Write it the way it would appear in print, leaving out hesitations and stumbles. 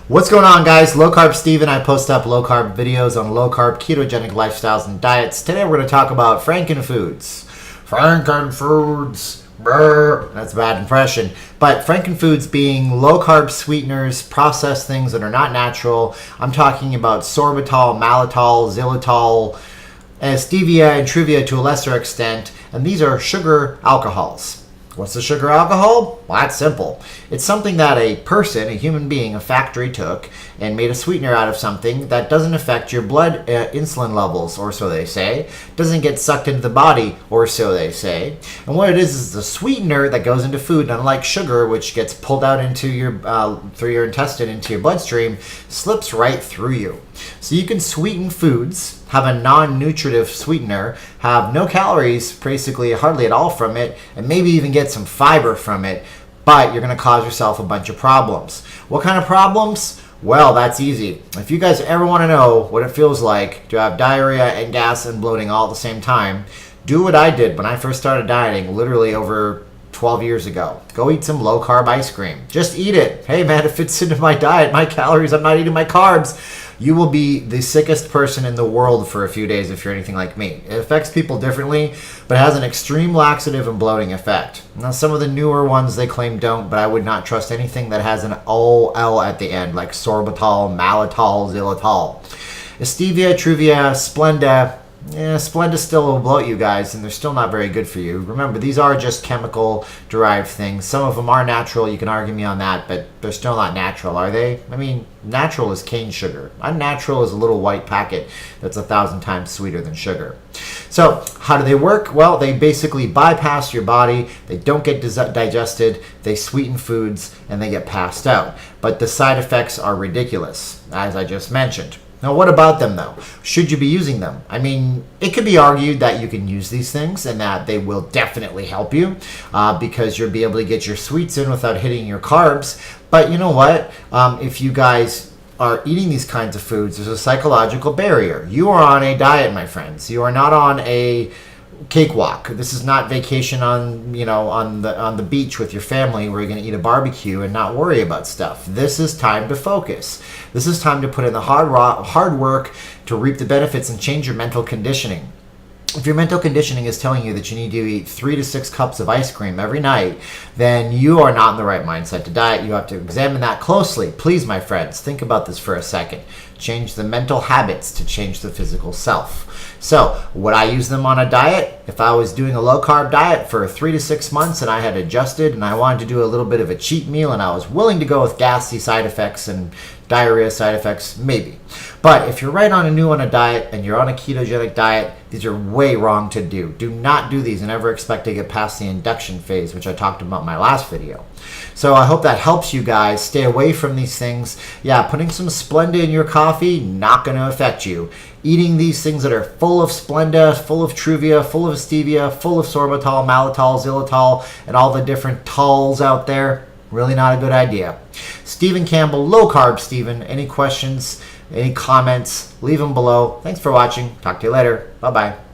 What's going on, guys? Low Carb Steven. I post up low carb videos on low carb ketogenic lifestyles and diets. Today we're going to talk about frankenfoods. Frankenfoods. Brr. That's a bad impression. But frankenfoods being low carb sweeteners, processed things that are not natural. I'm talking about sorbitol, maltitol, xylitol, stevia, and truvia to a lesser extent. And these are sugar alcohols. What's a sugar alcohol? Well, that's simple. It's something that a person, a human being, a factory took and made a sweetener out of something that doesn't affect your blood insulin levels, or so they say. Doesn't get sucked into the body, or so they say. And what it is a sweetener that goes into food, unlike sugar, which gets pulled out into your through your intestine into your bloodstream, slips right through you. So you can sweeten foods, have a non-nutritive sweetener, have no calories, basically hardly at all from it, and maybe even get some fiber from it, but you're going to cause yourself a bunch of problems. What kind of problems? Well, that's easy. If you guys ever want to know what it feels like to have diarrhea and gas and bloating all at the same time, do what I did when I first started dieting, literally over 12 years ago. Go eat some low-carb ice cream. Just eat it. Hey, man, it fits into my diet, my calories, I'm not eating my carbs. You will be the sickest person in the world for a few days if you're anything like me. It affects people differently, but it has an extreme laxative and bloating effect. Now, some of the newer ones they claim don't, but I would not trust anything that has an OL at the end, like sorbitol, maltitol, xylitol. Stevia, truvia, Splenda. Yeah, Splenda still will bloat you guys, and they're still not very good for you. Remember, these are just chemical-derived things. Some of them are natural. You can argue me on that, but they're still not natural, are they? I mean, natural is cane sugar. Unnatural is a little white packet that's 1,000 times sweeter than sugar. So, how do they work? Well, they basically bypass your body. They don't get digested. They sweeten foods, and they get passed out. But the side effects are ridiculous, as I just mentioned. Now, what about them, though? Should you be using them? I mean, it could be argued that you can use these things and that they will definitely help you because you'll be able to get your sweets in without hitting your carbs. But you know what? If you guys are eating these kinds of foods, there's a psychological barrier. You are on a diet, my friends. You are not on a cakewalk. This is not vacation on the beach with your family where you're going to eat a barbecue and not worry about stuff. This is time to focus. This is time to put in the hard work to reap the benefits and change your mental conditioning. If your mental conditioning is telling you that you need to eat 3 to 6 cups of ice cream every night, then you are not in the right mindset to diet. You have to examine that closely. Please, my friends, think about this for a second. Change the mental habits to change the physical self. So, would I use them on a diet? If I was doing a low-carb diet for 3 to 6 months and I had adjusted and I wanted to do a little bit of a cheat meal and I was willing to go with gassy side effects and diarrhea side effects, maybe. But if you're right on a diet and you're on a ketogenic diet, these are way wrong to do. Do not do these and ever expect to get past the induction phase, which I talked about in my last video. So I hope that helps you guys. Stay away from these things. Yeah, putting some Splenda in your coffee, not going to affect you. Eating these things that are full of Splenda, full of truvia, full of stevia, full of sorbitol, maltitol, xylitol, and all the different tols out there, really not a good idea. Stephen Campbell, Low Carb Steven. Any questions, any comments, leave them below. Thanks for watching. Talk to you later. Bye-bye.